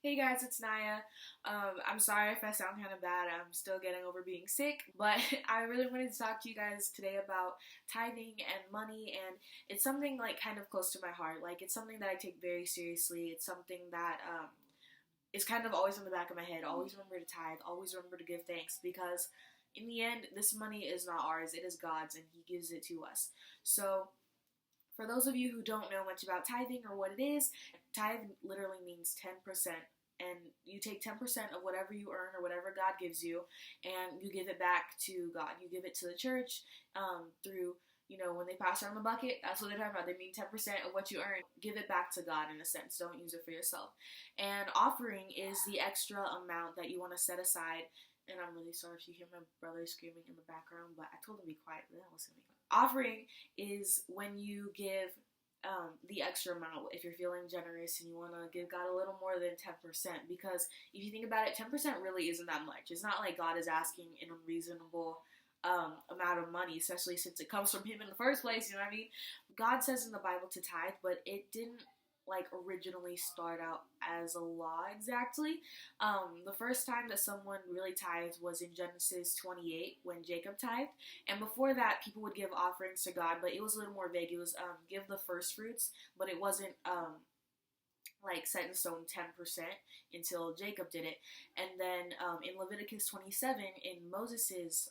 Hey guys, it's Naia. I'm sorry if I sound kind of bad. I'm still getting over being sick, but I really wanted to talk to you guys today about tithing and money, and it's something like kind of close to my heart. Like it's something that I take very seriously. It's something that is kind of always in the back of my head. Always remember to tithe. Always remember to give thanks because in the end, this money is not ours. It is God's, and He gives it to us. So for those of you who don't know much about tithing or what it is, tithe literally means 10%. And you take 10% of whatever you earn or whatever God gives you, and you give it back to God. You give it to the church through, when they pass around the bucket, that's what they're talking about. They mean 10% of what you earn. Give it back to God in a sense. Don't use it for yourself. And offering is the extra amount that you want to set aside. And I'm really sorry if you hear my brother screaming in the background, but I told him to be quiet, but they don't listen to me. Offering is when you give the extra amount if you're feeling generous and you want to give God a little more than 10%, because if you think about it, 10% really isn't that much. It's not like God is asking an unreasonable amount of money, especially since it comes from Him in the first place, you know what I mean? God says in the Bible to tithe, but it didn't originally start out as a law exactly. The first time that someone really tithed was in Genesis 28 when Jacob tithed, and before that people would give offerings to God, but it was a little more vague. It was give the first fruits, but it wasn't set in stone 10% until Jacob did it. And then in Leviticus 27 in Moses's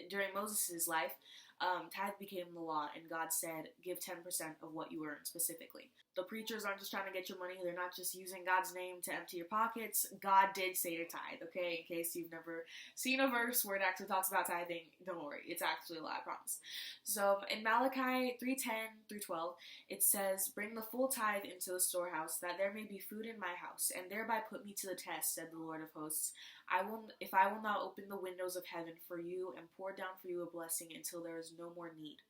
during Moses' life, tithe became the law, and God said, give 10% of what you earn specifically. The preachers aren't just trying to get your money. They're not just using God's name to empty your pockets. God did say to tithe, okay? In case you've never seen a verse where it actually talks about tithing, don't worry. It's actually a law, I promise. So in Malachi 3:10 through 12, it says, bring the full tithe into the storehouse, that there may be food in my house, and thereby put me to the test, said the Lord of hosts. If I will not open the windows of heaven for you and pour down for you a blessing until there is no more need.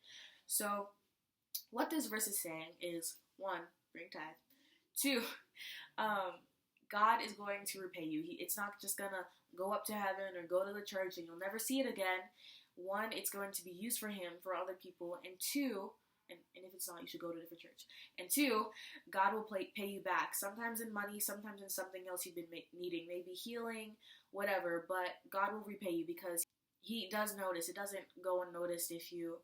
So what this verse is saying is, 1, bring tithe. 2, God is going to repay you. It's not just going to go up to heaven or go to the church and you'll never see it again. 1, it's going to be used for Him, for other people. And 2, and if it's not, you should go to a different church. And 2, God will pay you back. Sometimes in money, sometimes in something else you've been needing. Maybe healing, whatever. But God will repay you because He does notice. It doesn't go unnoticed if you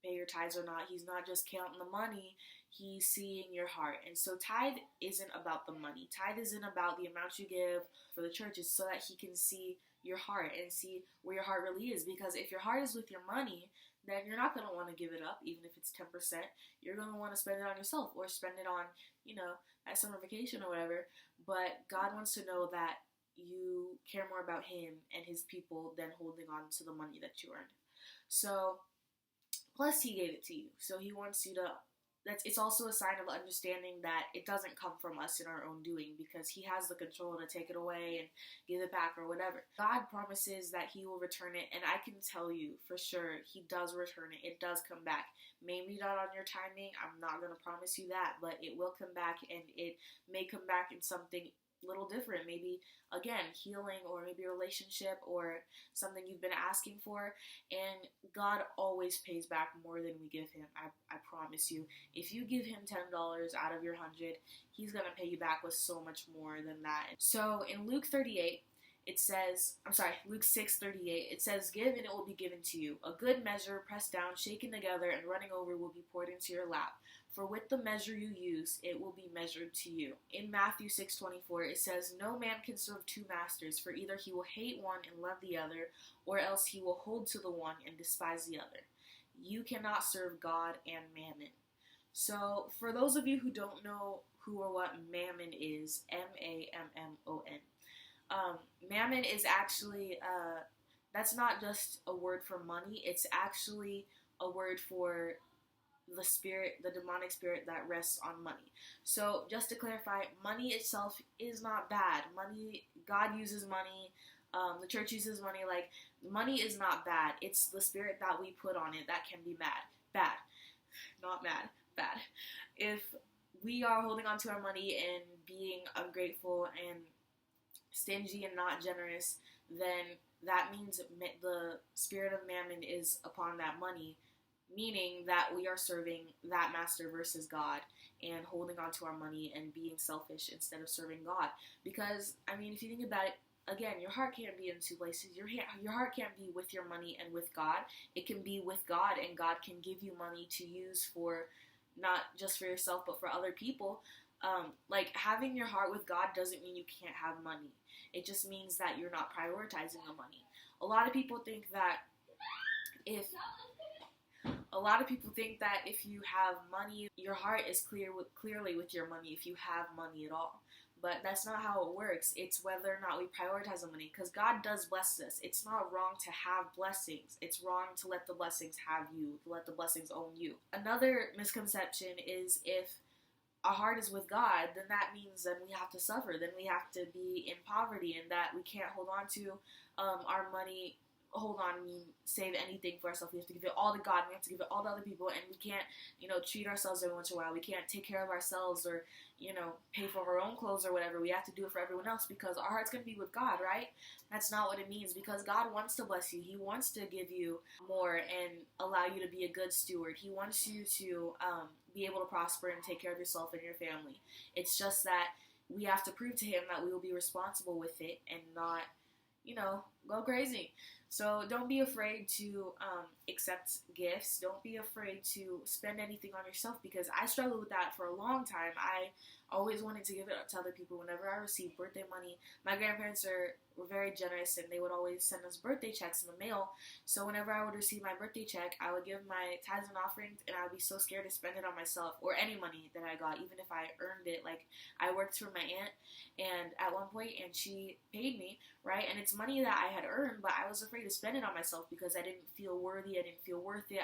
pay your tithes or not. He's not just counting the money. He's seeing your heart. And so tithe isn't about the money. Tithe isn't about the amount you give for the church. It's so that He can see your heart and see where your heart really is. Because if your heart is with your money, then you're not going to want to give it up, even if it's 10%. You're going to want to spend it on yourself or spend it on, that summer vacation or whatever. But God wants to know that you care more about Him and His people than holding on to the money that you earned. So, plus He gave it to you. So He wants you to, it's also a sign of understanding that it doesn't come from us in our own doing, because He has the control to take it away and give it back or whatever. God promises that He will return it, and I can tell you for sure He does return it. It does come back. Maybe not on your timing. I'm not going to promise you that, but it will come back, and it may come back in something little different. Maybe again healing, or maybe a relationship, or something you've been asking for. And God always pays back more than we give Him. I promise you. If you give Him $10 out of your 100, He's gonna pay you back with so much more than that. So in Luke 6:38, it says, give and it will be given to you. A good measure, pressed down, shaken together, and running over will be poured into your lap. For with the measure you use, it will be measured to you. In Matthew 6:24, it says, no man can serve two masters, for either he will hate one and love the other, or else he will hold to the one and despise the other. You cannot serve God and mammon. So for those of you who don't know who or what mammon is, M-A-M-M-O-N. Mammon is actually, that's not just a word for money. It's actually a word for the spirit, the demonic spirit that rests on money. So just to clarify, money itself is not bad. Money, God uses money. The church uses money. Money is not bad. It's the spirit that we put on it that can be bad. Not mad, bad. If we are holding on to our money and being ungrateful and stingy and not generous, then that means the spirit of mammon is upon that money, meaning that we are serving that master versus God and holding on to our money and being selfish instead of serving God. Because, I mean, if you think about it, again, your heart can't be in two places. Your heart can't be with your money and with God. It can be with God, and God can give you money to use for not just for yourself but for other people. Like, having your heart with God doesn't mean you can't have money. It just means that you're not prioritizing the money. A lot of people think that if you have money, your heart is clearly with your money if you have money at all. But that's not how it works. It's whether or not we prioritize the money, because God does bless us. It's not wrong to have blessings. It's wrong to let the blessings have you, to let the blessings own you. Another misconception is if our heart is with God, then that means that we have to suffer. Then we have to be in poverty, and that we can't hold on to our money. Save anything for ourselves. We have to give it all to God. We have to give it all to other people, and we can't, treat ourselves every once in a while. We can't take care of ourselves or, pay for our own clothes or whatever. We have to do it for everyone else because our heart's going to be with God, right? That's not what it means, because God wants to bless you. He wants to give you more and allow you to be a good steward. He wants you to be able to prosper and take care of yourself and your family. It's just that we have to prove to Him that we will be responsible with it and not, go crazy. So don't be afraid to accept gifts. Don't be afraid to spend anything on yourself, because I struggled with that for a long time. I always wanted to give it to other people whenever I received birthday money. My grandparents were very generous, and they would always send us birthday checks in the mail. So whenever I would receive my birthday check, I would give my tithes and offerings, and I would be so scared to spend it on myself or any money that I got, even if I earned it. Like, I worked for my aunt and at one point, and she paid me, right? And it's money that I had earned, but I was afraid to spend it on myself because I didn't feel worthy. I didn't feel worth it.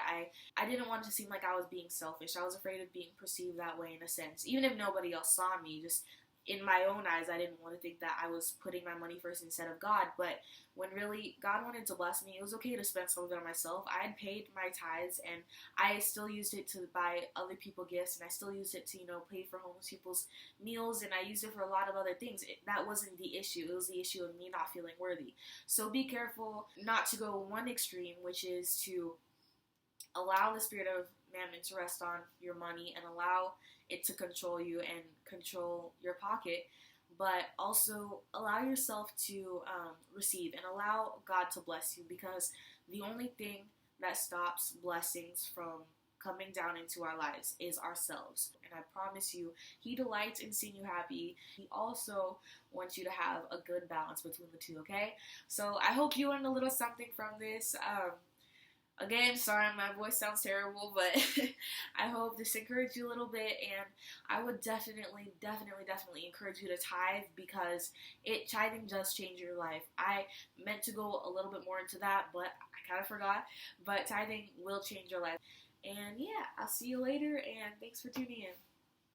I didn't want it to seem like I was being selfish. I was afraid of being perceived that way, in a sense. Even if nobody else saw me, just in my own eyes, I didn't want to think that I was putting my money first instead of God. But when really God wanted to bless me, it was okay to spend some of it on myself. I had paid my tithes, and I still used it to buy other people gifts, and I still used it to, pay for homeless people's meals, and I used it for a lot of other things. That wasn't the issue. It was the issue of me not feeling worthy. So be careful not to go one extreme, which is to allow the spirit of mammon to rest on your money and allow it to control you and control your pocket, but also allow yourself to receive and allow God to bless you, because the only thing that stops blessings from coming down into our lives is ourselves. And I promise you, He delights in seeing you happy. He also wants you to have a good balance between the two, okay? So I hope you learned a little something from this. Again, sorry, my voice sounds terrible, but I hope this encouraged you a little bit, and I would definitely encourage you to tithe, because tithing does change your life. I meant to go a little bit more into that, but I kind of forgot, but tithing will change your life. And yeah, I'll see you later, and thanks for tuning in.